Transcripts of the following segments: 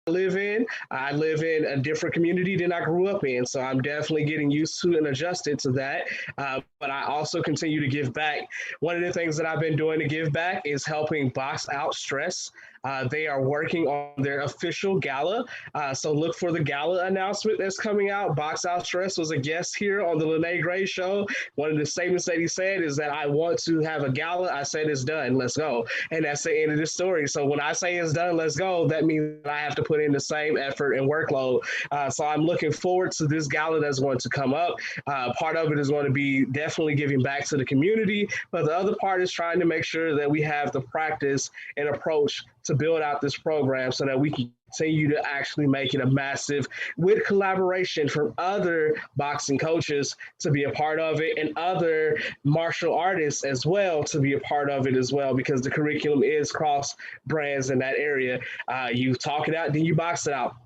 live in. I live in a different community than I grew up in, so I'm definitely getting used to and adjusted to that. But I also continue to give back. One of the things that I've been doing to give back is helping box out stress. They are working on their official gala, so look for the gala announcement that's coming out. Box Out Stress was a guest here on the Lyne't Gray Show. One of the statements that he said is that I want to have a gala. I said it's done. Let's go. And that's the end of the story. So when I say it's done, let's go, that means I have to put in the same effort and workload. So I'm looking forward to this gala that's going to come up. Part of it is going to be definitely giving back to the community, but the other part is trying to make sure that we have the practice and approach to build out this program so that we can continue to actually make it a massive, with collaboration from other boxing coaches to be a part of it and other martial artists as well to be a part of it as well, because the curriculum is cross brands in that area. You talk it out, then you box it out.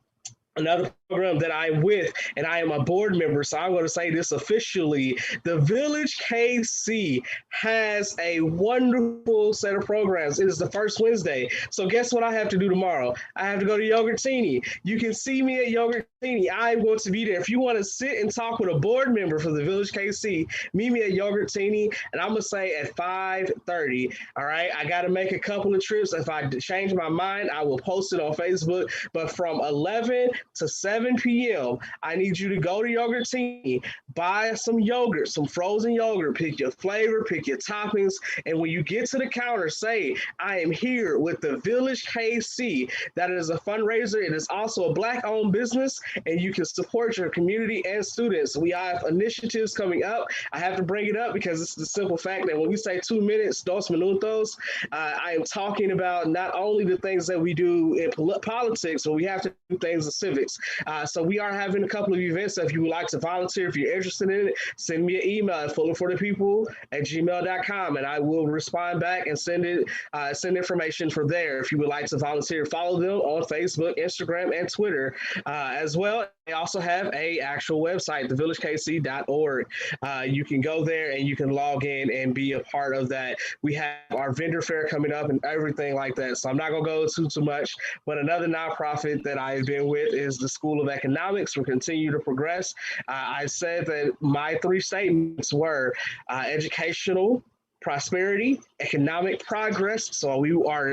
Another program that I'm with, and I am a board member, so I'm going to say this officially. The Village KC has a wonderful set of programs. It is the first Wednesday. So guess what I have to do tomorrow? I have to go to Yogurtini. You can see me at Yogurtini. I'm going to be there. If you want to sit and talk with a board member for the Village KC, meet me at Yogurtini, and I'm going to say at 5:30. All right, I got to make a couple of trips. If I change my mind, I will post it on Facebook. But from 11 to 7 p.m., I need you to go to Yogurtini, buy some yogurt, some frozen yogurt, pick your flavor, pick your toppings, and when you get to the counter, say, I am here with the Village KC. That is a fundraiser. It is also a Black-owned business, and you can support your community and students. We have initiatives coming up. I have to bring it up because it's the simple fact that when we say 2 minutes, dos minutos, I am talking about not only the things that we do in politics, but we have to do things in civics. So we are having a couple of events. If you would like to volunteer, if you're interested in it, send me an email at fullerforthepeople@gmail.com, and I will respond back and send information for there. If you would like to volunteer, follow them on Facebook, Instagram, and Twitter as well. They also have a actual website, thevillagekc.org. You can go there and you can log in and be a part of that. We have our vendor fair coming up and everything like that. So I'm not going to go too much, but another nonprofit that I've been with is the School of Economics. We'll continue to progress. I said that my 3 statements were educational, prosperity, economic progress. So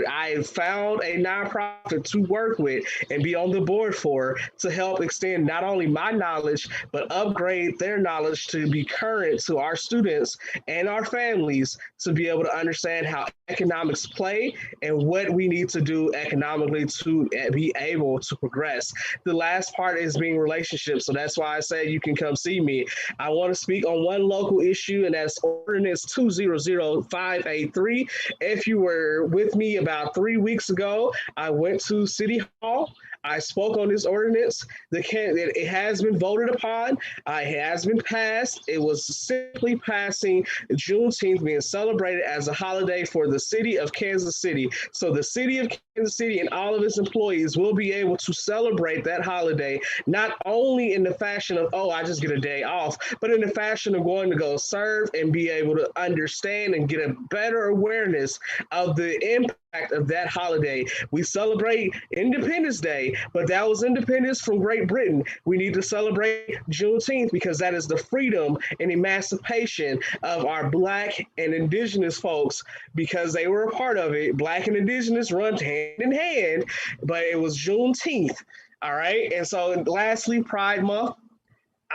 I have found a nonprofit to work with and be on the board for to help extend not only my knowledge, but upgrade their knowledge to be current to our students and our families to be able to understand how economics play and what we need to do economically to be able to progress. The last part is being relationships. So that's why I say you can come see me. I want to speak on one local issue, and that's Ordinance 200583. If you were with me about 3 weeks ago, I went to City Hall. I spoke on this ordinance. It has been voted upon. It has been passed. It was simply passing Juneteenth being celebrated as a holiday for the city of Kansas City. So the city of Kansas City and all of its employees will be able to celebrate that holiday, not only in the fashion of, oh, I just get a day off, but in the fashion of going to go serve and be able to understand and get a better awareness of the impact of that holiday. We celebrate Independence Day, but that was independence from Great Britain. We need to celebrate Juneteenth because that is the freedom and emancipation of our Black and Indigenous folks because they were a part of it. Black and Indigenous run hand in hand, but it was Juneteenth. All right. And so lastly, Pride Month.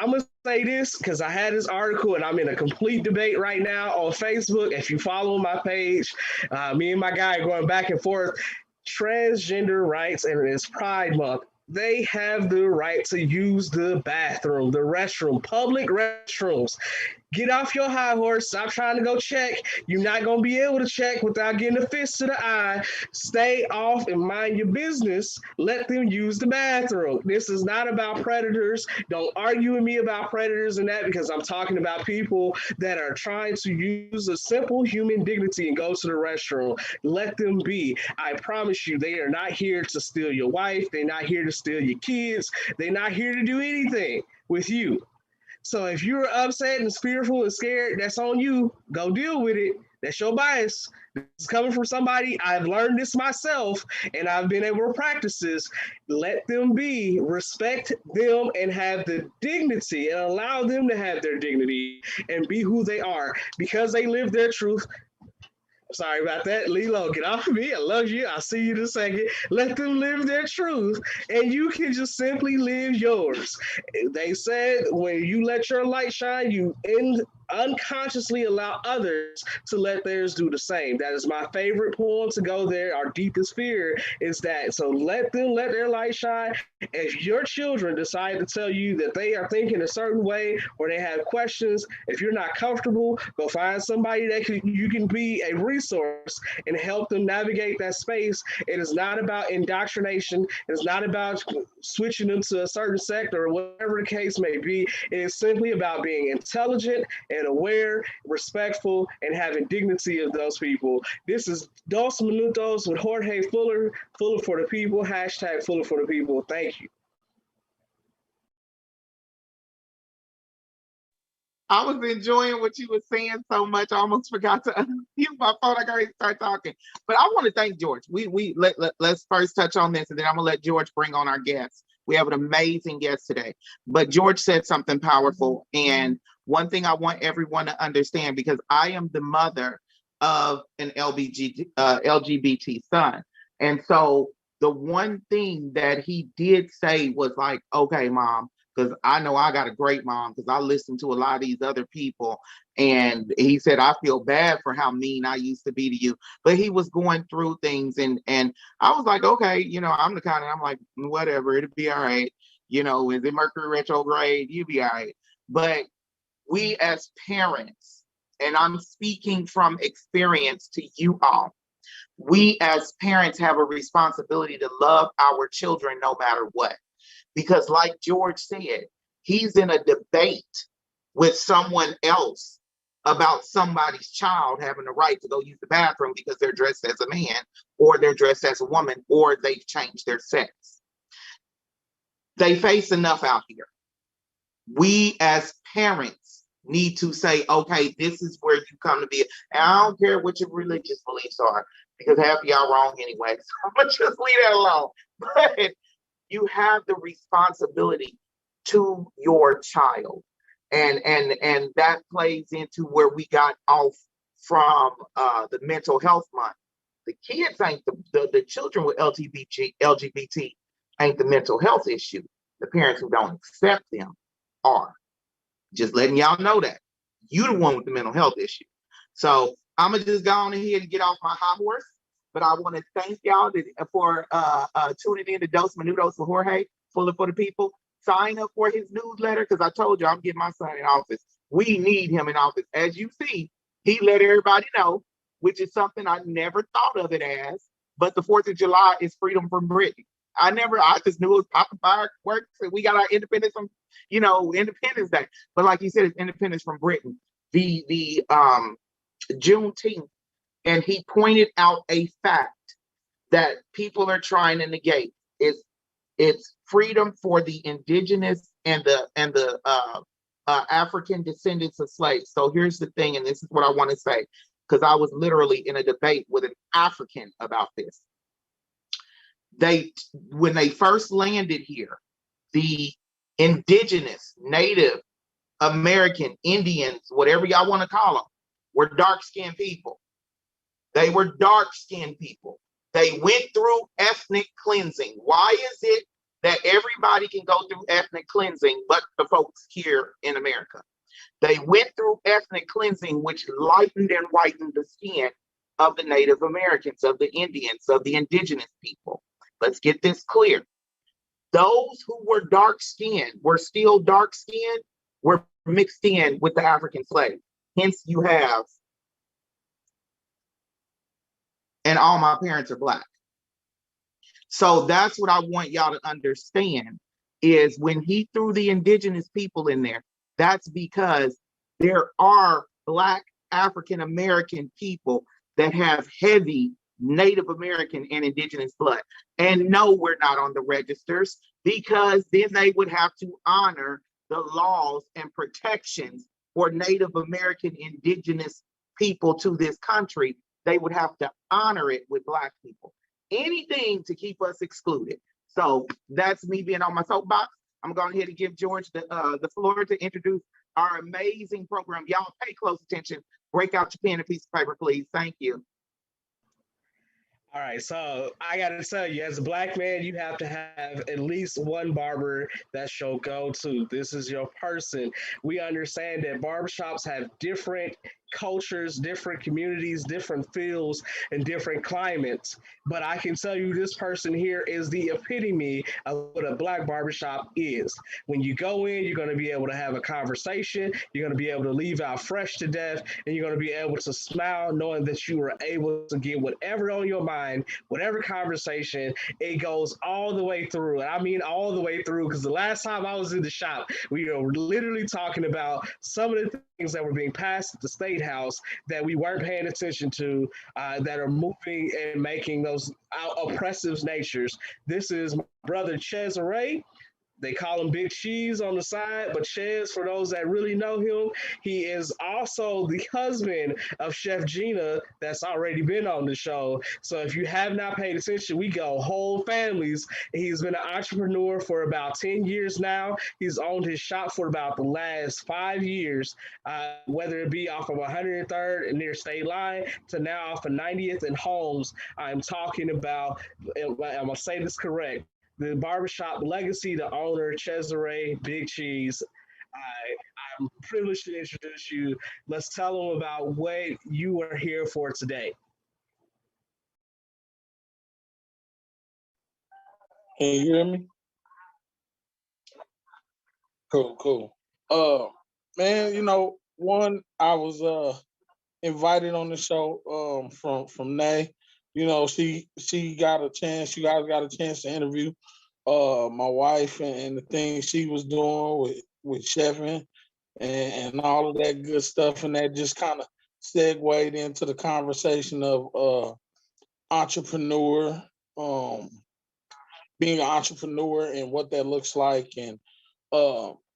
I'm going to say this because I had this article and I'm in a complete debate right now on Facebook. If you follow my page, me and my guy are going back and forth. Transgender rights, and it's Pride Month. They have the right to use the bathroom, the restroom, public restrooms. Get off your high horse. Stop trying to go check. You're not going to be able to check without getting a fist to the eye. Stay off and mind your business. Let them use the bathroom. This is not about predators. Don't argue with me about predators and that because I'm talking about people that are trying to use a simple human dignity and go to the restroom. Let them be. I promise you, they are not here to steal your wife. They're not here to steal your kids. They're not here to do anything with you. So if you're upset and fearful and scared, that's on you. Go deal with it. That's your bias. This is coming from somebody. I've learned this myself and I've been able to practice this. Let them be, respect them, and have the dignity and allow them to have their dignity and be who they are because they live their truth. Sorry about that. Lilo, get off of me. I love you. I'll see you in a second. Let them live their truth, and you can just simply live yours. They said when you let your light shine, unconsciously allow others to let theirs do the same. That is my favorite poem to go there. Our deepest fear is that. So let them let their light shine. If your children decide to tell you that they are thinking a certain way or they have questions, if you're not comfortable, go find somebody that you can be a resource and help them navigate that space. It is not about indoctrination. It is not about switching them to a certain sector or whatever the case may be. It is simply about being intelligent and aware, respectful, and having dignity of those people. This is Dos Minutos with Jorge Fuller, Fuller for the people, hashtag Fuller for the people. Thank you. I was enjoying what you were saying so much. I almost forgot to unmute my phone. I gotta start talking. But I want to thank George. Let's first touch on this, and then I'm gonna let George bring on our guests. We have an amazing guest today. But George said something powerful, and one thing I want everyone to understand, because I am the mother of an LGBT son, and so the one thing that he did say was like, "Okay, mom." Because I know I got a great mom, because I listen to a lot of these other people. And he said, I feel bad for how mean I used to be to you. But he was going through things. And I was like, okay, I'm the kind of, I'm like, whatever, it'll be all right. Is it Mercury retrograde? You'll be all right. But we as parents, and I'm speaking from experience to you all, we as parents have a responsibility to love our children no matter what. Because like George said, he's in a debate with someone else about somebody's child having the right to go use the bathroom because they're dressed as a man or they're dressed as a woman or they've changed their sex. They face enough out here. We as parents need to say, okay, this is where you come to be. And I don't care what your religious beliefs are, because half of y'all wrong anyway. So I'm gonna just leave that alone. But you have the responsibility to your child. And that plays into where we got off from the mental health month. The kids ain't the children with LGBT ain't the mental health issue. The parents who don't accept them are. Just letting y'all know that. You the one with the mental health issue. So I'm gonna just go on ahead and get off my high horse. But I want to thank y'all for tuning in to Dos Minutos with Jorge, Fuller for the people. Sign up for his newsletter, because I told you I'm getting my son in office. We need him in office. As you see, he let everybody know, which is something I never thought of it as. But the 4th of July is freedom from Britain. I just knew it was popping fireworks and we got our independence from, Independence Day. But like you said, it's independence from Britain. The Juneteenth. And he pointed out a fact that people are trying to negate. It's freedom for the indigenous and the African descendants of slaves. So here's the thing, and this is what I want to say, because I was literally in a debate with an African about this. When they first landed here, the indigenous, Native American, Indians, whatever y'all want to call them, were dark-skinned people. They were dark-skinned people. They went through ethnic cleansing. Why is it that everybody can go through ethnic cleansing but the folks here in America? They went through ethnic cleansing, which lightened and whitened the skin of the Native Americans, of the Indians, of the indigenous people. Let's get this clear. Those who were dark-skinned, were still dark-skinned, were mixed in with the African slave. Hence you have, and all my parents are Black. So that's what I want y'all to understand, is when he threw the indigenous people in there, that's because there are Black African American people that have heavy Native American and indigenous blood. And no, we're not on the registers, because then they would have to honor the laws and protections for Native American indigenous people to this country, they would have to honor it with Black people. Anything to keep us excluded. So that's me being on my soapbox. I'm going ahead and give George the floor to introduce our amazing program. Y'all pay close attention. Break out your pen and piece of paper, please. Thank you. All right, so I got to tell you, as a Black man, you have to have at least one barber that's your go-to. This is your person. We understand that barbershops have different cultures, different communities, different fields, and different climates. But I can tell you, this person here is the epitome of what a Black barbershop is. When you go in, you're going to be able to have a conversation. You're going to be able to leave out fresh to death, and you're going to be able to smile knowing that you were able to get whatever on your mind, whatever conversation. It goes all the way through. And I mean all the way through, because the last time I was in the shop, we were literally talking about some of the things that were being passed at the state house that we weren't paying attention to, that are moving and making those oppressive natures. This is my brother Cesare. They call him Big Cheese on the side, but Chez, for those that really know him, he is also the husband of Chef Gina that's already been on the show. So if you have not paid attention, we go whole families. He's been an entrepreneur for about 10 years now. He's owned his shop for about the last 5 years, whether it be off of 103rd and near State Line to now off of 90th and Holmes. I'm talking about, I'm going to say this correct, the barbershop legacy, the owner, Cesare Big Cheese. I'm privileged to introduce you. Let's tell them about what you are here for today. Can you hear me? Cool, cool. Man, one, I was invited on the show from Nay. She got a chance, you guys got a chance to interview my wife and the things she was doing with chefing and all of that good stuff, and that just kind of segued into the conversation of entrepreneur, um, being an entrepreneur and what that looks like. And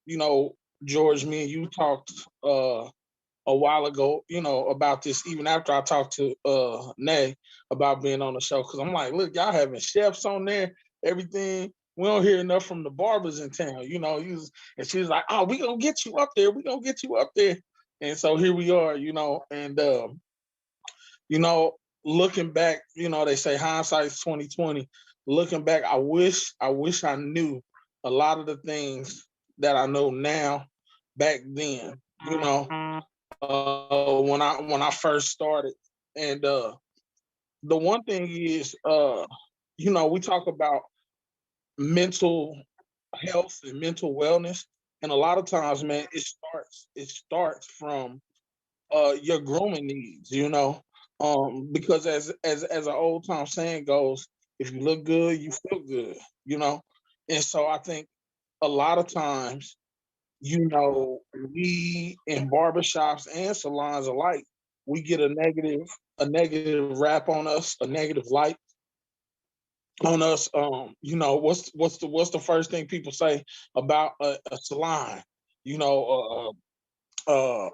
you know, George, me and you talked a while ago, about this, even after I talked to Nay about being on the show. Cause I'm like, look, y'all having chefs on there, everything. We don't hear enough from the barbers in town, and she was like, oh, we gonna get you up there. We gonna get you up there. And so here we are, and you know, looking back, they say hindsight's 2020. Looking back, I wish I knew a lot of the things that I know now back then, when I first started. And the one thing is, we talk about mental health and mental wellness, and a lot of times, man, it starts from your grooming needs, because as an old time saying goes, if you look good, you feel good, and so I think a lot of times, we in barbershops and salons alike, we get a negative rap on us, a negative light on us. What's the first thing people say about a salon? You know, a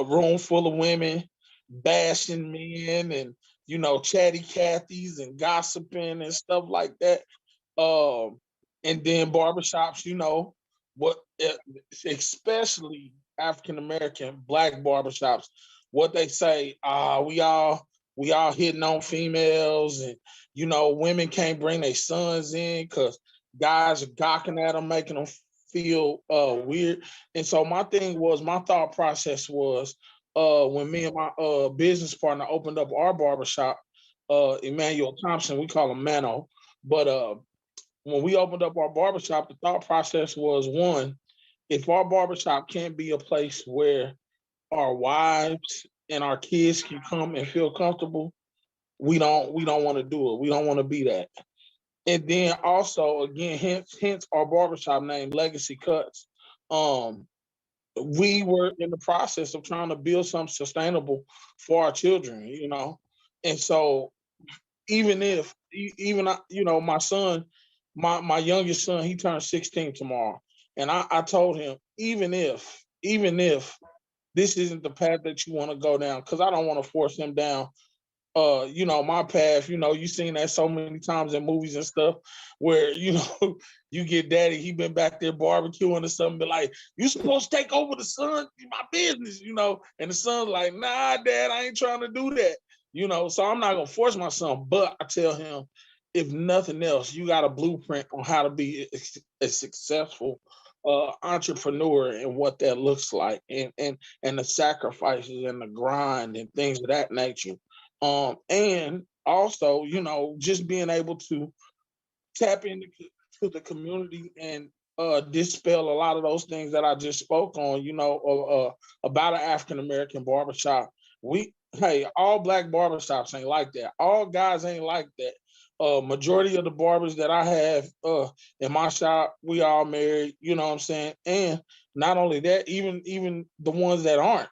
room full of women bashing men, and chatty Cathys and gossiping and stuff like that. And then barbershops, what, especially African American Black barbershops, what they say, we all hitting on females, and women can't bring their sons in because guys are gawking at them, making them feel weird. And so my thought process was, when me and my business partner opened up our barbershop, Emmanuel Thompson, we call him Mano, but when we opened up our barbershop, the thought process was, one, if our barbershop can't be a place where our wives and our kids can come and feel comfortable, we don't want to do it. We don't want to be that. And then also, again, hence our barbershop name, Legacy Cuts. We were in the process of trying to build something sustainable for our children, And so my son, my youngest son, he turned 16 tomorrow. And I told him, even if this isn't the path that you want to go down, because I don't want to force him down my path. You seen that so many times in movies and stuff where, you get daddy, he been back there barbecuing or something, be like, you supposed to take over the son, my business, and the son's like, nah, dad, I ain't trying to do that. So I'm not gonna force my son, but I tell him, if nothing else, you got a blueprint on how to be a successful entrepreneur and what that looks like, and the sacrifices and the grind and things of that nature. And also, just being able to tap into the community and dispel a lot of those things that I just spoke on, about an African American barbershop. All black barbershops ain't like that. All guys ain't like that. Majority of the barbers that I have in my shop, we all married, you know what I'm saying? And not only that, even the ones that aren't,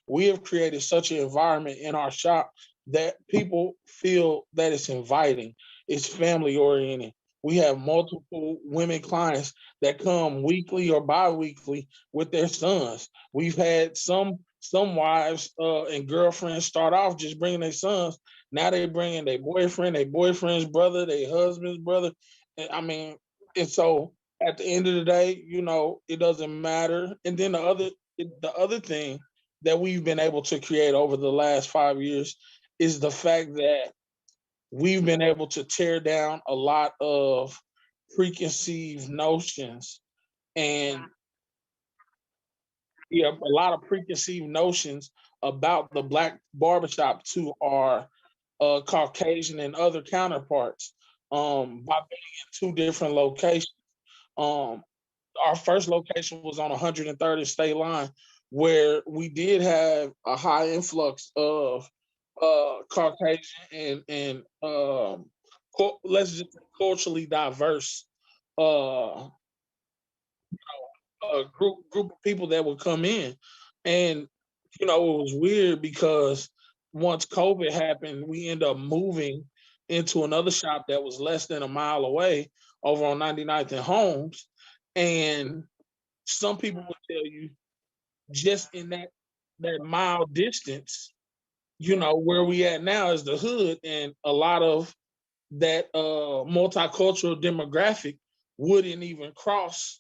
we have created such an environment in our shop that people feel that it's inviting, it's family oriented. We have multiple women clients that come weekly or bi-weekly with their sons. We've had some wives and girlfriends start off just bringing their sons. Now they bringing their boyfriend, their boyfriend's brother, their husband's brother. And so at the end of the day, it doesn't matter. And then the other thing that we've been able to create over the last 5 years is the fact that we've been able to tear down a lot of preconceived notions, and a lot of preconceived notions about the black barbershop to our Caucasian and other counterparts, by being in 2 different locations. Um, our first location was on 130th State Line, where we did have a high influx of Caucasian and let's just say culturally diverse uh, group of people that would come in. And it was weird because once COVID happened, we ended up moving into another shop that was less than a mile away over on 99th and Holmes. And some people would tell you, just in that mile distance, where we at now is the hood, and a lot of that multicultural demographic wouldn't even cross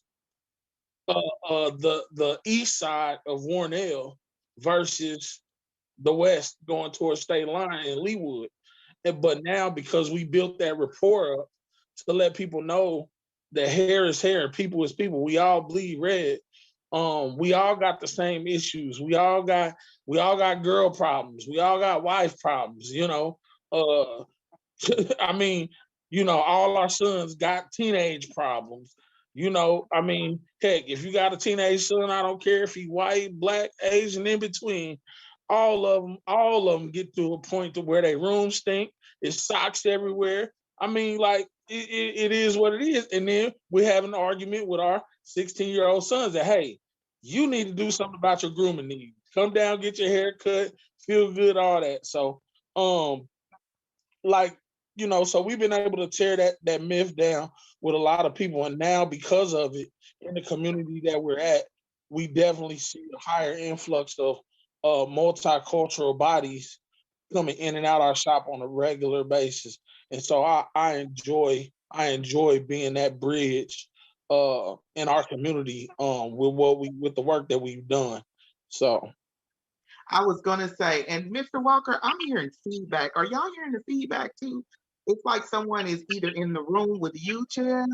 the east side of Warnell versus the west going towards State Line and Leawood. But now, because we built that rapport up to let people know that hair is hair, people is people, we all bleed red. We all got the same issues. We all got girl problems. We all got wife problems. I mean, all our sons got teenage problems. Heck, if you got a teenage son, I don't care if he white, black, Asian, in between, all of them get to a point to where they room stink. It's socks everywhere. Like it is what it is. And then we have an argument with our 16-year-old sons that, hey, you need to do something about your grooming needs. Come down, get your hair cut, feel good, all that. So, like, so we've been able to tear that myth down with a lot of people. And now, because of it, in the community that we're at, we definitely see a higher influx of multicultural bodies coming in and out our shop on a regular basis. And so I enjoy being that bridge in our community with the work that we've done. So I was gonna say, and Mr. Walker, I'm hearing feedback. Are y'all hearing the feedback too? It's like someone is either in the room with you, Chaz,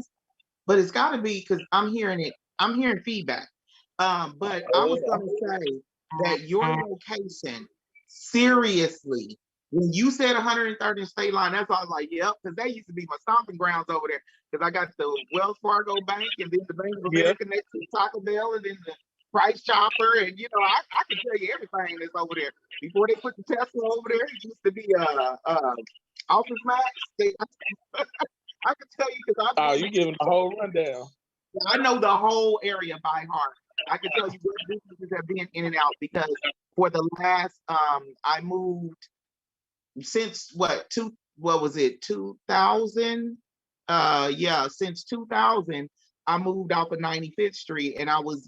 but it's got to be because I'm hearing it. I'm hearing feedback. But I was gonna say that your location, seriously, when you said 130 State Line, that's why I was like, yep, because that used to be my stomping grounds over there. Because I got the Wells Fargo Bank, and then the Bank of America next to Taco Bell, and then the Price Chopper, and I can tell you everything that's over there. Before they put the Tesla over there, it used to be Office Max. I can tell you because you giving the whole rundown. I know the whole area by heart. I can tell you what businesses have been in and out because for the last I moved since what was it 2000? Since 2000 I moved off of 95th Street, and I was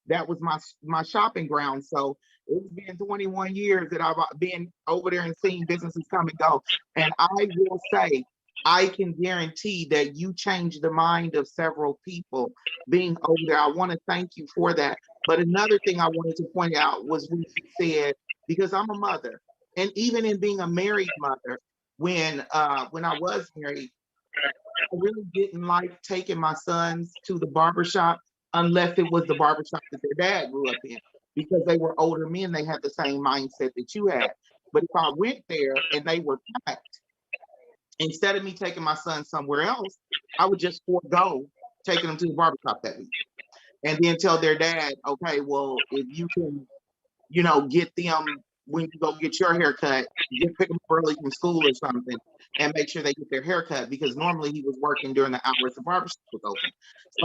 that was my shopping ground. So it's been 21 years that I've been over there and seen businesses come and go. And I will say, I can guarantee that you changed the mind of several people being over there. I want to thank you for that. But another thing I wanted to point out was when you said, because I'm a mother, and even in being a married mother, when I was married, I really didn't like taking my sons to the barbershop unless it was the barbershop that their dad grew up in, because they were older men. They had the same mindset that you had. But if I went there and they were packed, instead of me taking my son somewhere else, I would just forego taking them to the barbershop that week. And then tell their dad, okay, well, if you can, get them when you go get your haircut, just pick them up early from school or something, and make sure they get their haircut, because normally he was working during the hours the barbershop was open. So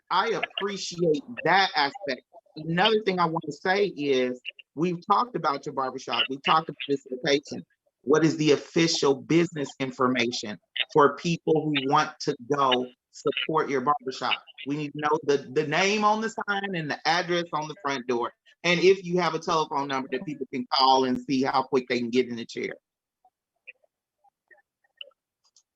I appreciate that aspect. Another thing I want to say is, we've talked about your barbershop, we've talked about this location. What is the official business information for people who want to go support your barbershop? We need to know the name on the sign and the address on the front door. And if you have a telephone number that people can call and see how quick they can get in the chair.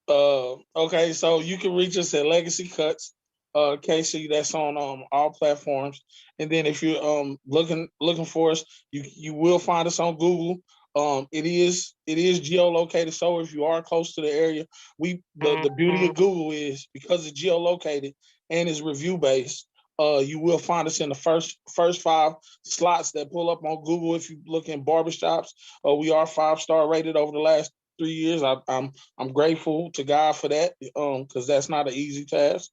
Okay, so you can reach us at Legacy Cuts, KC. That's on all platforms. And then if you're looking for us, you will find us on Google. It is geolocated. So if you are close to the area, the beauty of Google is, because it's geolocated and is review based, you will find us in the first 5 slots that pull up on Google. If you look in barbershops, we are 5-star rated over the last 3 years. I'm grateful to God for that, because that's not an easy task,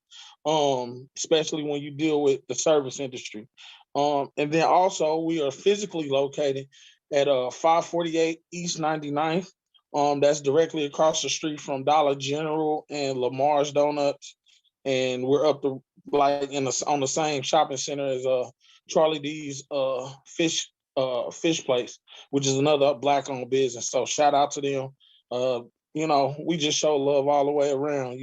especially when you deal with the service industry. And then also we are physically located at 548 East 99th. That's directly across the street from Dollar General and Lamar's Donuts. And we're up to like on the same shopping center as Charlie D's fish place, which is another Black-owned business. So shout out to them. We just show love all the way around,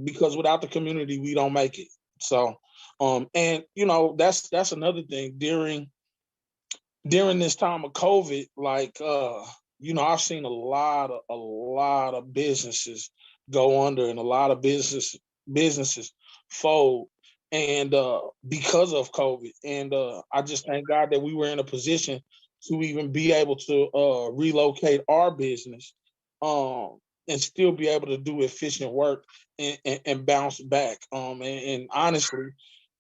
because without the community, we don't make it. So, and that's another thing during this time of COVID, like, I've seen a lot of businesses go under, and a lot of businesses fold, and because of COVID. And I just thank God that we were in a position to even be able to relocate our business, and still be able to do efficient work and bounce back. And honestly,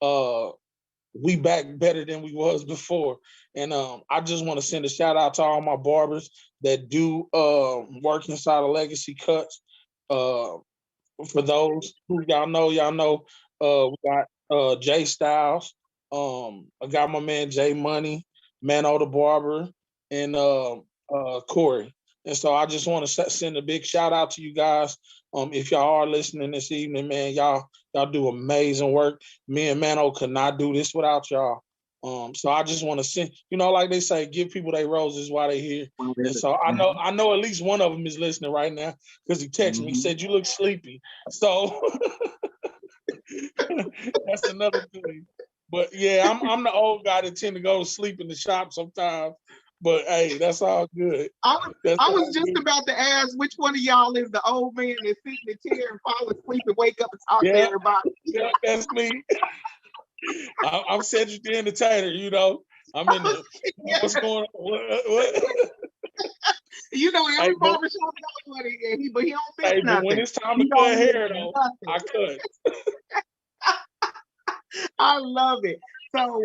we back better than we was before. And I just want to send a shout out to all my barbers that do work inside of Legacy Cuts. For those who y'all know, we got Jay Styles. I got my man Jay Money, Mano the Barber, and Corey. And so I just want to send a big shout out to you guys. If y'all are listening this evening, man, y'all do amazing work. Me and Mano could not do this without y'all. So I just want to send, like they say, give people their roses while they're here. And so I know at least one of them is listening right now, because he texted me. He said, "You look sleepy." So that's another thing. But yeah, I'm the old guy that tend to go to sleep in the shop sometimes. But hey, that's all good. I was just about to ask, which one of y'all is the old man that sit in the chair and fall asleep and wake up and talk to everybody? Yeah, that's me. I'm Cedric the Entertainer, I'm in the what's going on? What? Every barbershop knows what but he don't miss nothing. But when it's time to cut hair, though, I cut. I love it. So,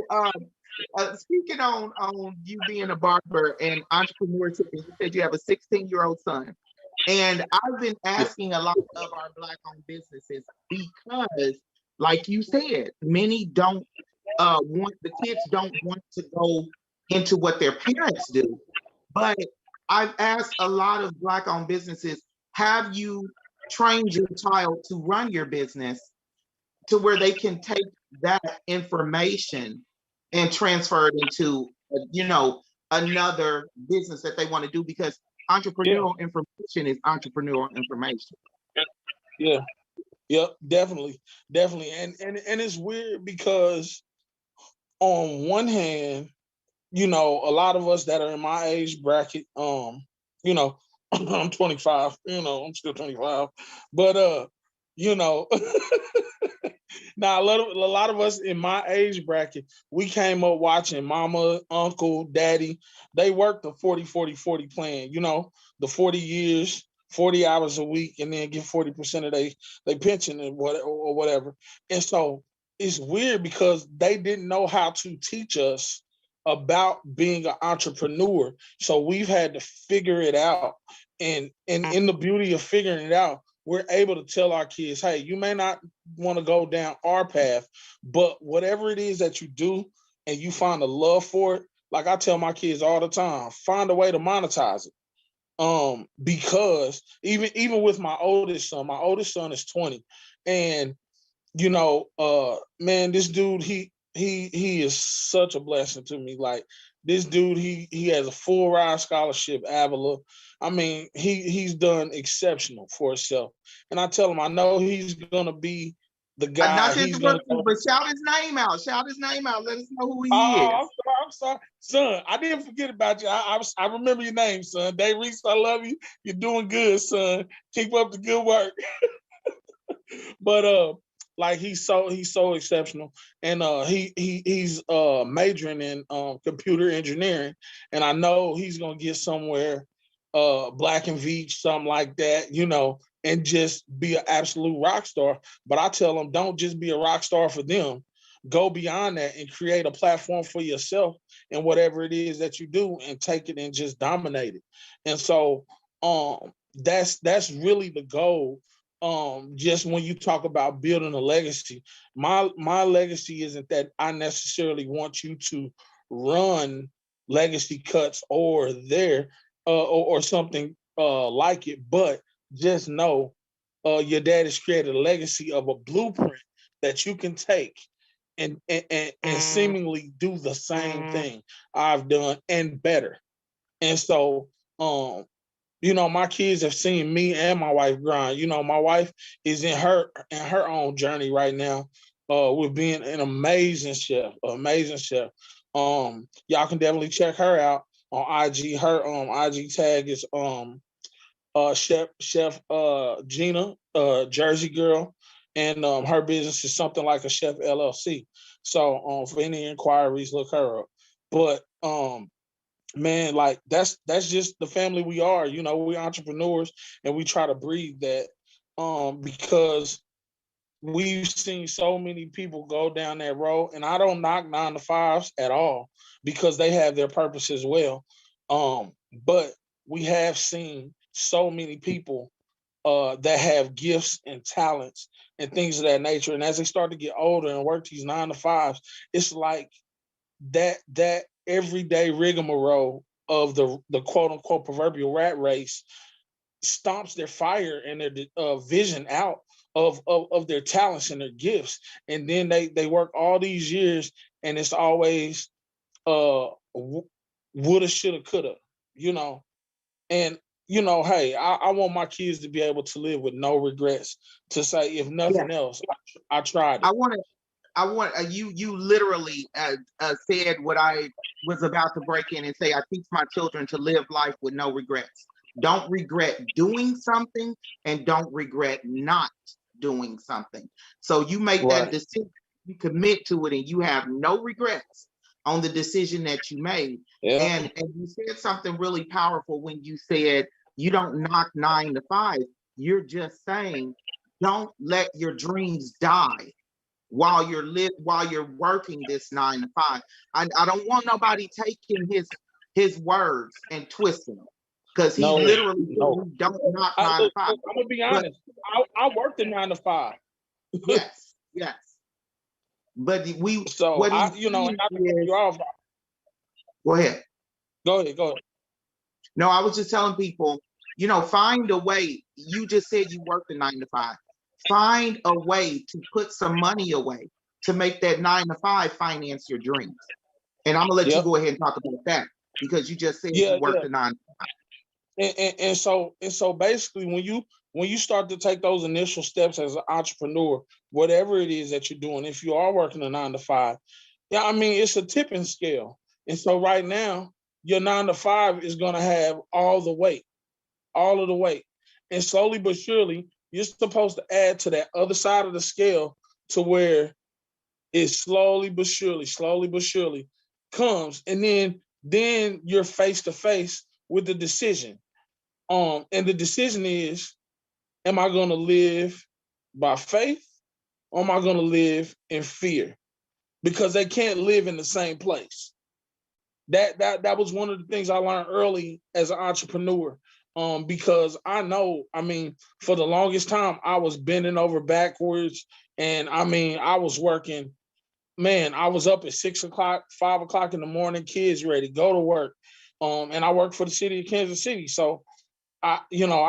speaking on you being a barber and entrepreneurship, you said you have a 16-year-old son. And I've been asking a lot of our Black-owned businesses, because, like you said, many don't the kids don't want to go into what their parents do. But I've asked a lot of Black-owned businesses, have you trained your child to run your business to where they can take that information and transfer it into, another business that they want to do? Because entrepreneurial information is entrepreneurial information. Yeah. Yep, definitely. And it's weird because on one hand, you know, a lot of us that are in my age bracket, you know, I'm 25, you know, I'm still 25, but you know, now a lot of us in my age bracket, we came up watching mama, uncle, daddy. They worked the 40-40-40 plan, you know, the 40 years, 40 hours a week, and then get 40% of they pension and or whatever. And so it's weird because they didn't know how to teach us about being an entrepreneur. So we've had to figure it out. And in the beauty of figuring it out, we're able to tell our kids, hey, you may not want to go down our path, but whatever it is that you do and you find a love for it, like I tell my kids all the time, find a way to monetize it. Because even with my oldest son is 20. And you know, man, this dude, he is such a blessing to me. Like this dude, he has a full ride scholarship, Avila. I mean, he's done exceptional for himself. And I tell him, I know he's gonna be the guy. Not to He's gonna interrupt you, but shout his name out. Shout his name out. Let us know who he is. Oh, I'm sorry, son. I didn't forget about you. I remember your name, son. Dave Reese, I love you. You're doing good, son. Keep up the good work. But like he's so exceptional, and he's majoring in computer engineering, and I know he's gonna get somewhere, Black and Veatch, something like that, you know, and just be an absolute rock star. But I tell him, don't just be a rock star for them. Go beyond that and create a platform for yourself and whatever it is that you do, and take it and just dominate it. And so that's really the goal. Just when you talk about building a legacy, my legacy isn't that I necessarily want you to run legacy cuts or there, or something like it, but just know your dad has created a legacy of a blueprint that you can take and seemingly do the same thing I've done and better. And so you know, my kids have seen me and my wife grind. You know, my wife is in her own journey right now, with being an amazing chef, amazing chef. Y'all can definitely check her out on IG. Her IG tag is chef Gina, Jersey girl, and her business is something like a chef LLC. So for any inquiries, look her up. But man, like that's just the family we are. You know, we're entrepreneurs and we try to breed that, because we've seen so many people go down that road. And I don't knock 9 to 5s at all, because they have their purpose as well. But we have seen so many people that have gifts and talents and things of that nature, and as they start to get older and work these 9 to 5s, it's like that everyday rigmarole of the quote unquote proverbial rat race stomps their fire and their vision out of their talents and their gifts. And then they work all these years, and it's always woulda, shoulda, coulda, you know. And you know, hey, I want my kids to be able to live with no regrets, to say, if Yeah. nothing else, I tried it. I want you literally said what I was about to break in and say. I teach my children to live life with no regrets. Don't regret doing something, and don't regret not doing something. So you make that Right. decision, you commit to it, and you have no regrets on the decision that you made. Yeah. And you said something really powerful when you said you don't knock 9 to 5. You're just saying don't let your dreams die while you're working this 9 to 5. I don't want nobody taking his words and twisting them, because he No, literally no. don't knock 9 to 5. Look, I'm gonna be But honest. I worked a 9 to 5. yes. But So what he's and saying not to cut you is, off. go ahead. Go ahead. No, I was just telling people, find a way. You just said you worked a 9 to 5. Find a way to put some money away to make that 9 to 5 finance your dreams. And I'm gonna let you Yep. go ahead and talk about that, because you just said you Yeah, worked yeah. a 9. And so basically, when you start to take those initial steps as an entrepreneur, whatever it is that you're doing, if you are working a 9 to 5, Yeah, I mean, it's a tipping scale. And so right now, your 9 to 5 is going to have all the weight, all of the weight. And slowly but surely, you're supposed to add to that other side of the scale to where it slowly but surely comes. And then you're face to face with the decision. And the decision is, am I going to live by faith or am I going to live in fear? Because they can't live in the same place. That was one of the things I learned early as an entrepreneur. Because I know, I mean, for the longest time, I was bending over backwards. And I mean, I was working, man, I was up at 6 o'clock, 5 o'clock in the morning, kids ready, go to work. And I worked for the city of Kansas City. So I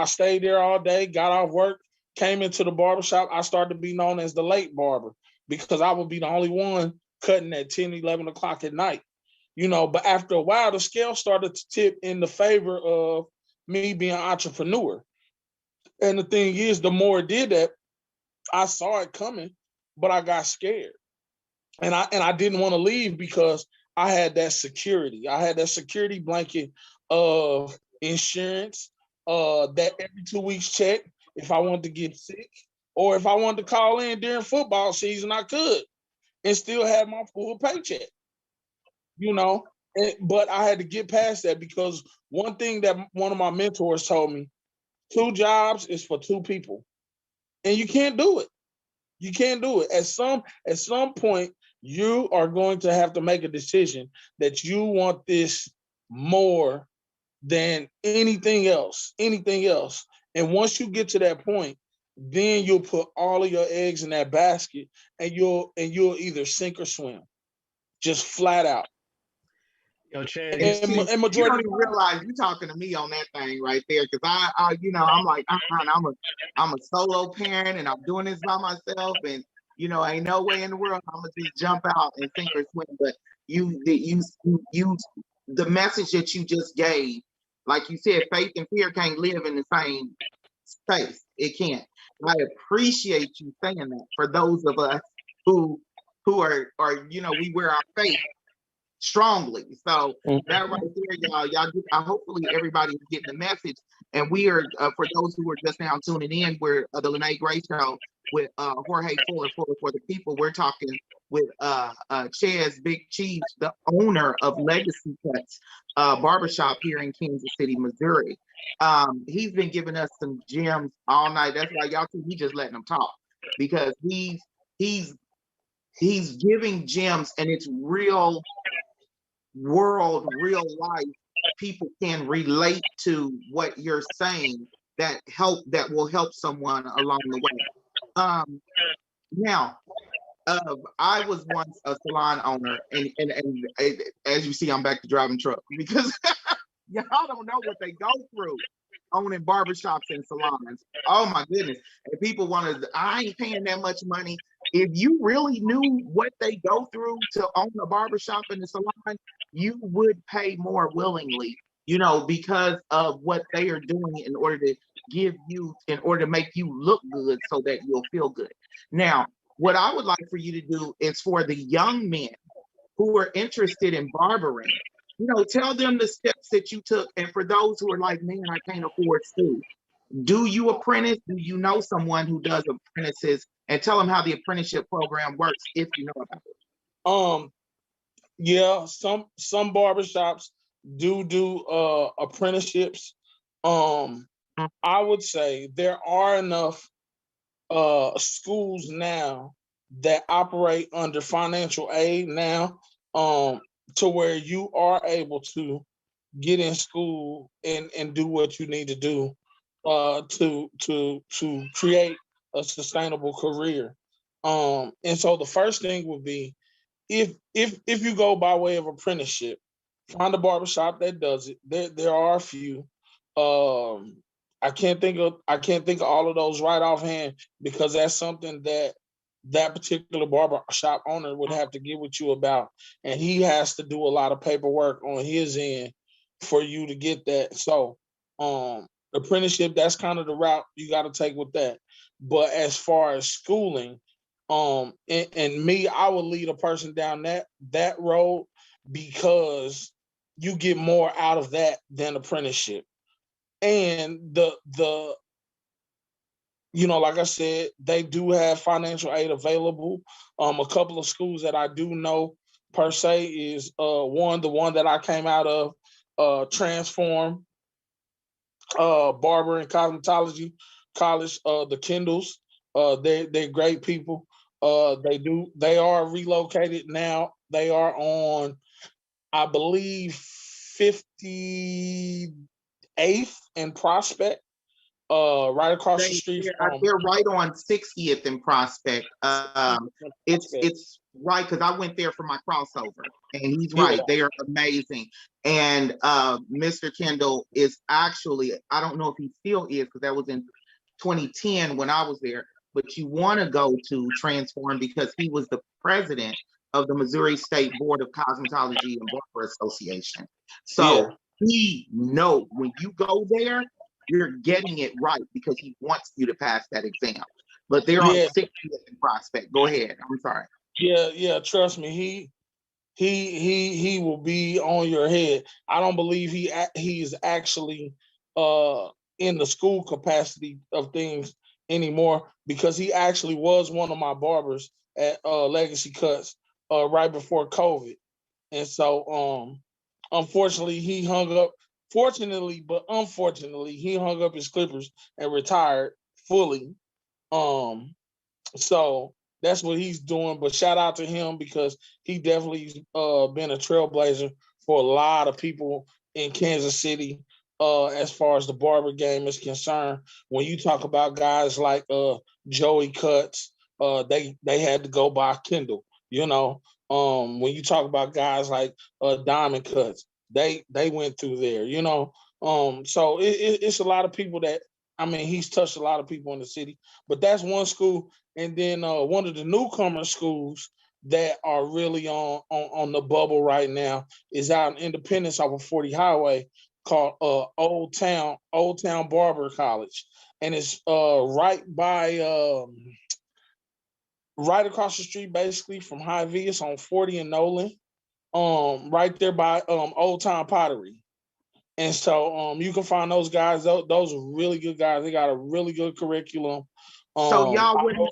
stayed there all day, got off work, came into the barbershop. I started to be known as the late barber because I would be the only one cutting at 10, 11 o'clock at night. But after a while, the scale started to tip in the favor of me being an entrepreneur. And the thing is, the more it did that, I saw it coming, but I got scared. And I didn't want to leave because I had that security. I had that security blanket of insurance, that every 2 weeks check if I wanted to get sick, or if I wanted to call in during football season, I could and still have my full paycheck. you know. But I had to get past that because one thing that one of my mentors told me, 2 jobs is for 2 people. And you can't do it. You can't do it. At some point, you are going to have to make a decision that you want this more than anything else. Anything else. And once you get to that point, then you'll put all of your eggs in that basket and you'll either sink or swim. Just flat out. Yo, Chad, And And, see, and you majority don't of even the time, realize you talking to me on that thing right there, because I'm like, I'm a solo parent, and I'm doing this by myself, and ain't no way in the world I'm gonna just jump out and sink or swim. But you, the message that you just gave, like you said, faith and fear can't live in the same space. It can't. I appreciate you saying that for those of us who are we wear our faith strongly. So that right there, y'all hopefully everybody is getting the message. And we are, for those who are just now tuning in, we're the Lyne't Gray Show with Jorge Fuller for the people. We're talking with Chaz Big Cheese, the owner of Legacy Cuts Barbershop here in Kansas City, Missouri. He's been giving us some gems all night. That's why y'all think he just letting them talk, because he's giving gems, and it's real world, real life. People can relate to what you're saying, that will help someone along the way. Now, I was once a salon owner, and as you see, I'm back to driving truck because y'all don't know what they go through owning barbershops and salons. Oh my goodness. And people I ain't paying that much money. If you really knew what they go through to own a barbershop and a salon, you would pay more willingly, because of what they are doing in order to make you look good so that you'll feel good. Now, what I would like for you to do is for the young men who are interested in barbering, tell them the steps that you took. And for those who are like, man, I can't afford school. Do you apprentice? Do you know someone who does apprentices? And tell them how the apprenticeship program works if you know about it. Yeah, some barbershops do apprenticeships. I would say there are enough schools now that operate under financial aid now, to where you are able to get in school and do what you need to do to create a sustainable career. And so the first thing would be, if you go by way of apprenticeship, find a barbershop that does it. There are a few. I can't think of all of those right offhand, because that's something that particular barber shop owner would have to get with you about, and he has to do a lot of paperwork on his end for you to get that. So apprenticeship, that's kind of the route you got to take with that. But as far as schooling, And me, I would lead a person down that road because you get more out of that than apprenticeship. And the like I said, they do have financial aid available. A couple of schools that I do know per se is the one that I came out of, Transform, Barber and Cosmetology College, the Kindles. They're great people. They are relocated now. They are on, I believe, 58th and Prospect, right across the street from They're right on 60th and Prospect. It's right because I went there for my crossover, and he's yeah. right. They are amazing. And Mr. Kendall is actually, I don't know if he still is because that was in 2010 when I was there. But you want to go to Transform because he was the president of the Missouri State Board of Cosmetology and Barber Association. Yeah. So he knows when you go there, you're getting it right because he wants you to pass that exam. But they're on Yeah. 60th and Prospect. Go ahead. I'm sorry. Yeah. Trust me, he will be on your head. I don't believe he is actually in the school capacity of things anymore because he actually was one of my barbers at Legacy Cuts right before COVID. And so unfortunately he hung up fortunately but unfortunately he hung up his clippers and retired fully. Um so that's what he's doing. But shout out to him because he definitely been a trailblazer for a lot of people in Kansas City as far as the barber game is concerned. When you talk about guys like Joey Cuts, they had to go by Kendall. When you talk about guys like Diamond Cuts, they went through there. So it's a lot of people that he's touched a lot of people in the city. But that's one school. And then one of the newcomer schools that are really on the bubble right now is out in Independence off of 40 Highway called Old Town Barber College. And it's right across the street basically from Hy-Vee. It's on 40 and Nolan. Right there by Old Town Pottery. And so you can find those guys. Those are really good guys. They got a really good curriculum. So y'all wouldn't,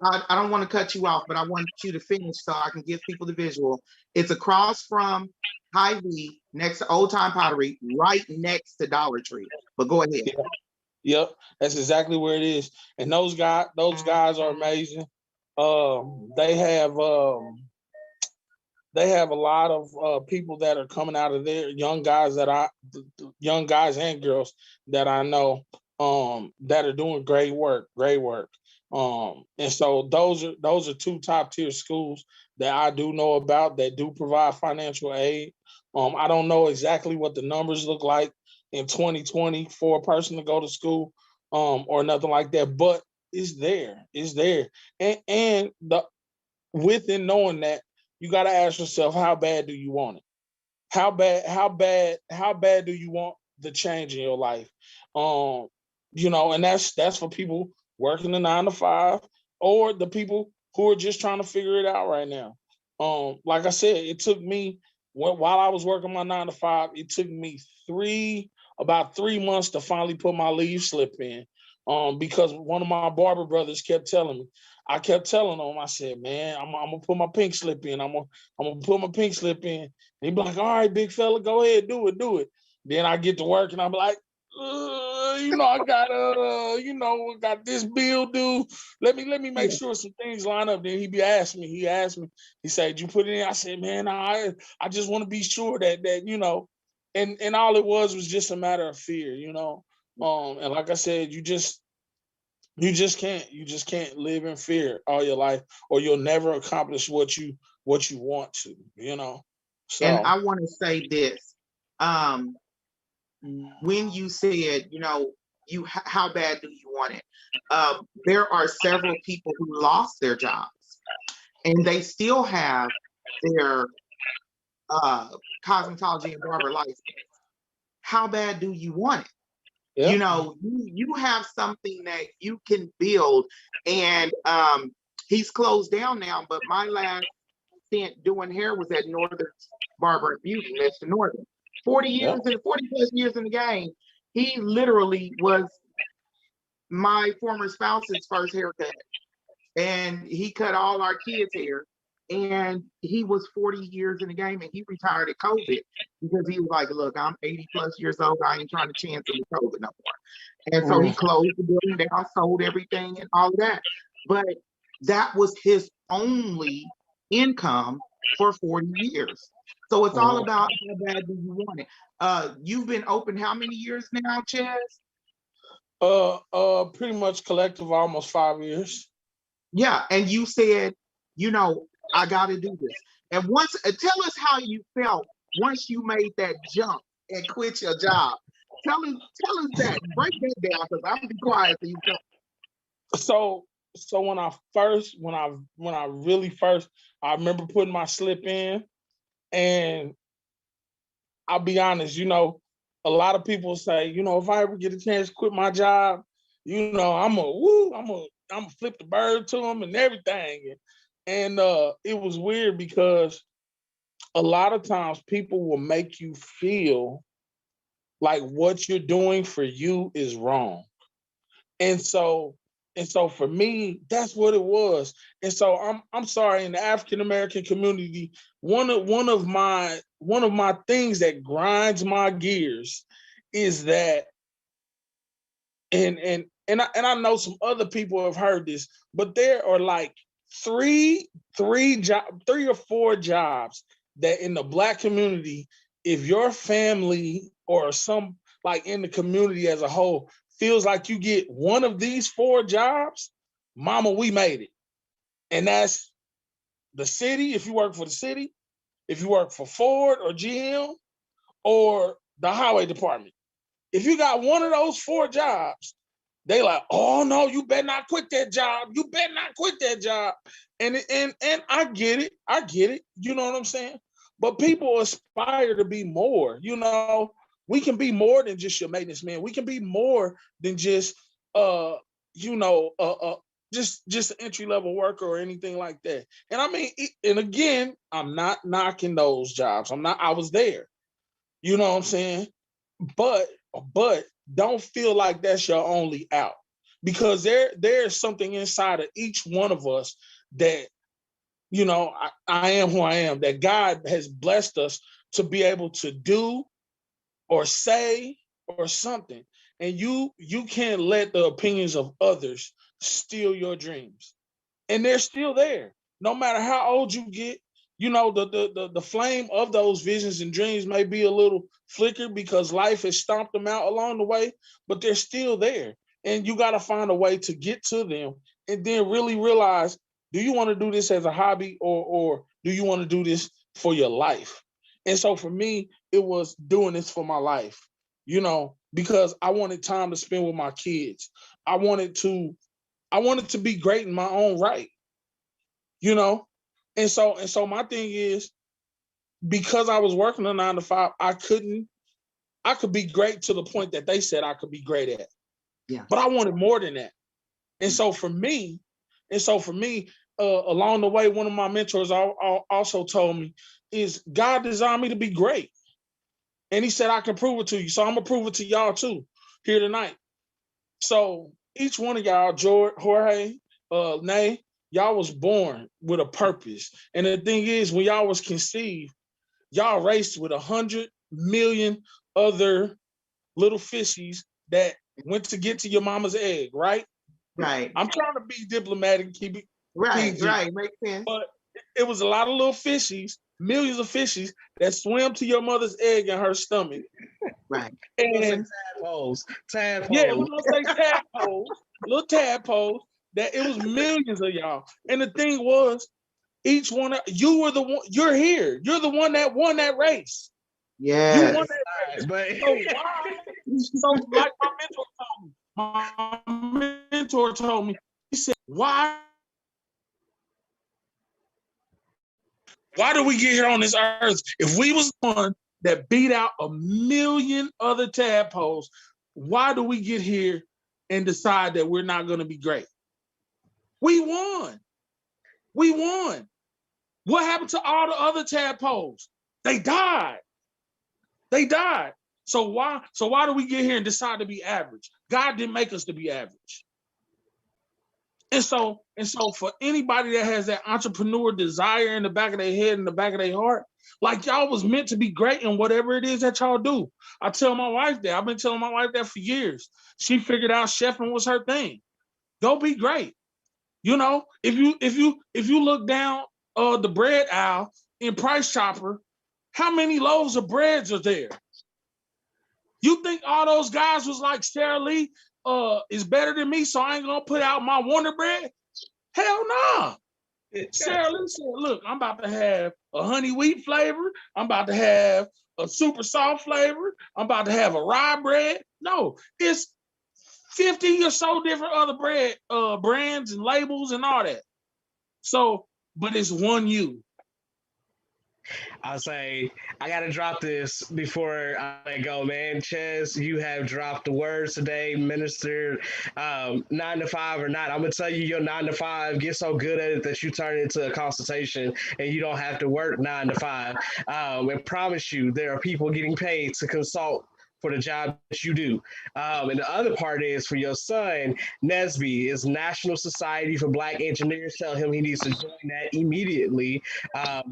I don't want to cut you off, but I want you to finish so I can give people the visual. It's across from Hy-Vee, next to Old Time Pottery, right next to Dollar Tree. But go ahead. Yep, that's exactly where it is. And those guys are amazing. They have a lot of people that are coming out of there, young guys and girls that I know that are doing great work. And so those are two top tier schools that I do know about that do provide financial aid. I don't know exactly what the numbers look like in 2020 for a person to go to school or nothing like that, but it's there. And within knowing that, you got to ask yourself, how bad do you want it? How bad do you want the change in your life? And that's for people working a 9 to 5 or the people who are just trying to figure it out right now. Like I said, it took me while I was working my 9 to 5, it took me about 3 months to finally put my leave slip in. Because one of my barber brothers kept telling me, I kept telling him, I said, man, I'm gonna put my pink slip in. I'm gonna put my pink slip in. And he'd be like, all right, big fella, go ahead, do it. Then I get to work and I'm like, I got this bill due. Let me make sure some things line up. Then he asked me, he said, you put it in? I said, man, I just want to be sure that and all it was just a matter of fear, and like I said, you just can't live in fear all your life, or you'll never accomplish what you want to, So And I want to say this. When you said, how bad do you want it? There are several people who lost their jobs and they still have their cosmetology and barber license. How bad do you want it? yeah. You have something that you can build. And He's closed down now, but my last stint doing hair was at Northern Barber and Beauty, Mr. Northern. 40 Yeah. years and 40 plus years in the game. He literally was my former spouse's first haircut. And he cut all our kids' hair. And he was 40 years in the game, and he retired at COVID because he was like, look, I'm 80 plus years old. I ain't trying to chance it with COVID no more. And so he closed the building down, sold everything and all of that. But that was his only income for 40 years. So it's all about how bad do you want it. You've been open how many years now, Chaz? Pretty much collective almost 5 years. Yeah, and you said, I got to do this. And once, tell us how you felt once you made that jump and quit your job. Tell us that. Break that down, because I'm gonna be quiet so you tell. So when I really first, I remember putting my slip in, and I'll be honest, a lot of people say, if I ever get a chance to quit my job, I'm gonna flip the bird to them and everything. And it was weird because a lot of times people will make you feel like what you're doing for you is wrong. And so for me, that's what it was. And so I'm sorry, in the African American community, one of my things that grinds my gears is that, and I know some other people have heard this, but there are like three or four jobs that in the Black community, if your family or some, like in the community as a whole, feels like you get one of these four jobs, mama, we made it. And that's the city, if you work for the city, if you work for Ford or GM, or the highway department. If you got one of those four jobs, they like, oh no, you better not quit that job. You better not quit that job. And I get it. I get it. You know what I'm saying? But people aspire to be more. We can be more than just your maintenance man. We can be more than just just an entry-level worker or anything like that. And I mean, and again, I'm not knocking those jobs. I was there. You know what I'm saying? But don't feel like that's your only out, because there's something inside of each one of us that, I am who I am, that God has blessed us to be able to do or say or something. And you can't let the opinions of others steal your dreams. And they're still there. No matter how old you get, the flame of those visions and dreams may be a little flickered because life has stomped them out along the way, but they're still there. And you got to find a way to get to them and then really realize, do you want to do this as a hobby, or do you want to do this for your life? And so for me, it was doing this for my life, because I wanted time to spend with my kids. I wanted to be great in my own right, And so my thing is, because I was working a 9 to 5, I could be great to the point that they said I could be great at. Yeah. But I wanted more than that. And so for me, along the way, one of my mentors also told me is God designed me to be great. And he said, I can prove it to you. So I'm gonna prove it to y'all too here tonight. So each one of y'all, George, Jorge, Nay, y'all was born with a purpose. And the thing is, when y'all was conceived, y'all raced with 100 million other little fishies that went to get to your mama's egg, right? Right. I'm trying to be diplomatic and keep it right, PG. right, makes sense. But it was a lot of little fishies, millions of fishies that swam to your mother's egg in her stomach. Right. And tadpoles. Yeah, we're gonna say tadpoles, little tadpoles. That it was millions of y'all. And the thing was, each one of you were the one. You're here. You're the one that won that race. Yeah. You won that race. But So why? So like my mentor told me, he said, why do we get here on this earth if we was the one that beat out a million other tadpoles? Why do we get here and decide that we're not going to be great? We won. We won. What happened to all the other tadpoles? They died. They died. So why do we get here and decide to be average? God didn't make us to be average. And so for anybody that has that entrepreneur desire in the back of their head, in the back of their heart, like y'all was meant to be great in whatever it is that y'all do. I tell my wife that. I've been telling my wife that for years. She figured out chefing was her thing. Go be great. You know, if you look down the bread aisle in Price Chopper, how many loaves of breads are there? You think all those guys was like, Sarah Lee is better than me, so I ain't gonna put out my Wonder Bread? Hell no. Nah. Sarah Lee said, look, I'm about to have a honey wheat flavor. I'm about to have a super soft flavor. I'm about to have a rye bread. No, it's 50 or so different other bread brands and labels and all that. So, but it's one you. I'll say I gotta drop this before I let go, man. Ches, you have dropped the words today, minister. 9 to 5 or not, I'm gonna tell you your 9 to 5. Get so good at it that you turn it into a consultation, and you don't have to work 9 to 5. And promise you, there are people getting paid to consult for the job that you do. And the other part is for your son, Nesby, is National Society for Black Engineers. Tell him he needs to join that immediately,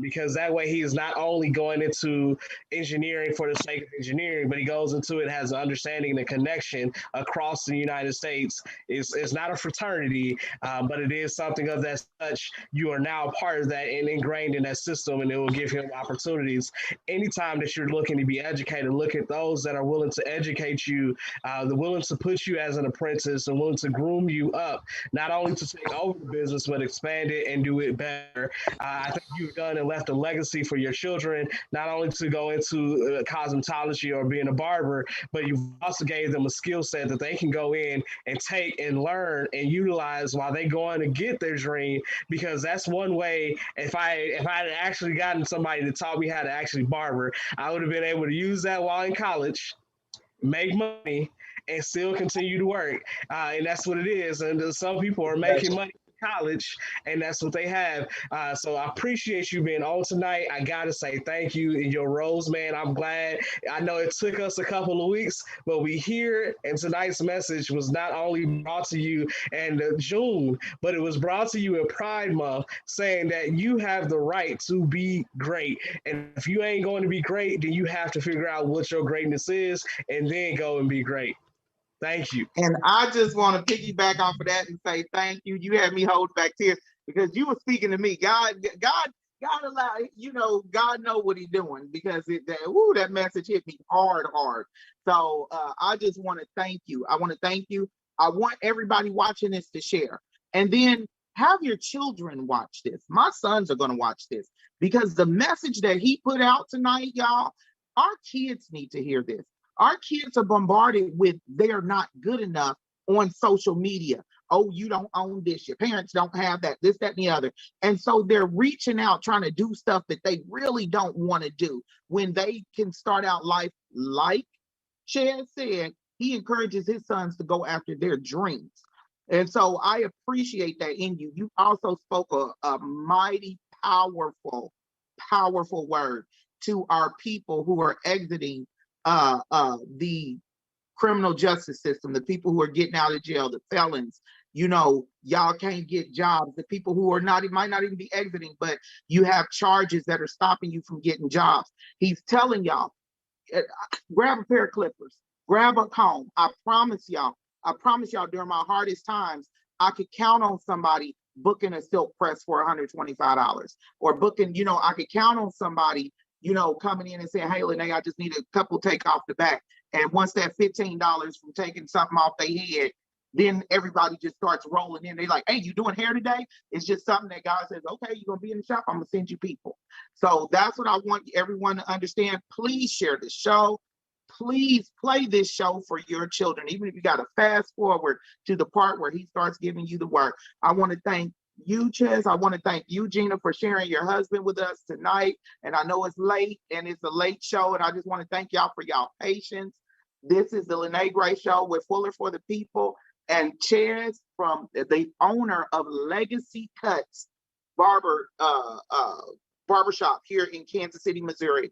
because that way he is not only going into engineering for the sake of engineering, but he goes into it, has an understanding and a connection across the United States. It's not a fraternity, but it is something of that such. You are now a part of that and ingrained in that system, and it will give him opportunities. Anytime that you're looking to be educated, look at those that are willing to educate you, they're willing to put you as an apprentice and willing to groom you up, not only to take over the business, but expand it and do it better. I think you've done and left a legacy for your children, not only to go into cosmetology or being a barber, but you've also gave them a skill set that they can go in and take and learn and utilize while they go on to get their dream. Because that's one way. If I had actually gotten somebody that taught me how to actually barber, I would have been able to use that while in college, make money, and still continue to work. And that's what it is. And some people are making money in college, and that's what they have. So I appreciate you being on tonight. I gotta say thank you in your roles, man. I'm glad. I know it took us a couple of weeks, but we here. And tonight's message was not only brought to you in June, but it was brought to you in Pride Month, saying that you have the right to be great. And if you ain't going to be great, then you have to figure out what your greatness is and then go and be great. Thank you. And I just want to piggyback off of that and say thank you. You had me hold back tears because you were speaking to me. God allow, God know what he's doing, because that message hit me hard. So I just want to thank you. I want to thank you. I want everybody watching this to share, and then have your children watch this. My sons are going to watch this, because the message that he put out tonight, y'all, our kids need to hear this. Our kids are bombarded with they're not good enough on social media. Oh, you don't own this. Your parents don't have that, this, that, and the other. And so they're reaching out, trying to do stuff that they really don't want to do when they can start out life. Like Chad said, he encourages his sons to go after their dreams. And so I appreciate that in you. You also spoke a mighty powerful word to our people who are exiting the criminal justice system, the people who are getting out of jail, the felons. Y'all can't get jobs. The people who might not even be exiting, but you have charges that are stopping you from getting jobs. He's telling y'all, grab a pair of clippers, grab a comb. I promise y'all, during my hardest times, I could count on somebody booking a silk press for $125, or booking, I could count on somebody coming in and saying, hey, Lyne't, I just need a couple take off the back. And once that $15 from taking something off their head, then everybody just starts rolling in. They're like, hey, you doing hair today? It's just something that God says, okay, you're going to be in the shop, I'm going to send you people. So that's what I want everyone to understand. Please share the show. Please play this show for your children, even if you got to fast forward to the part where he starts giving you the word. I want to thank you, Ches. I want to thank you, Gina, for sharing your husband with us tonight. And I know it's late and it's a late show, and I just want to thank y'all for y'all patience. This is the Lyne't Gray Show with Fuller for the People, and Ches, from the owner of Legacy Cuts barbershop here in Kansas City, Missouri.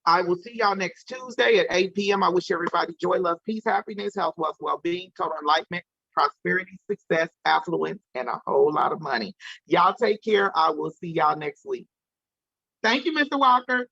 I will see y'all next Tuesday at 8 p.m. I wish everybody joy, love, peace, happiness, health, wealth, well-being, total enlightenment, prosperity, success, affluence, and a whole lot of money. Y'all take care. I will see y'all next week. Thank you, Mr. Walker.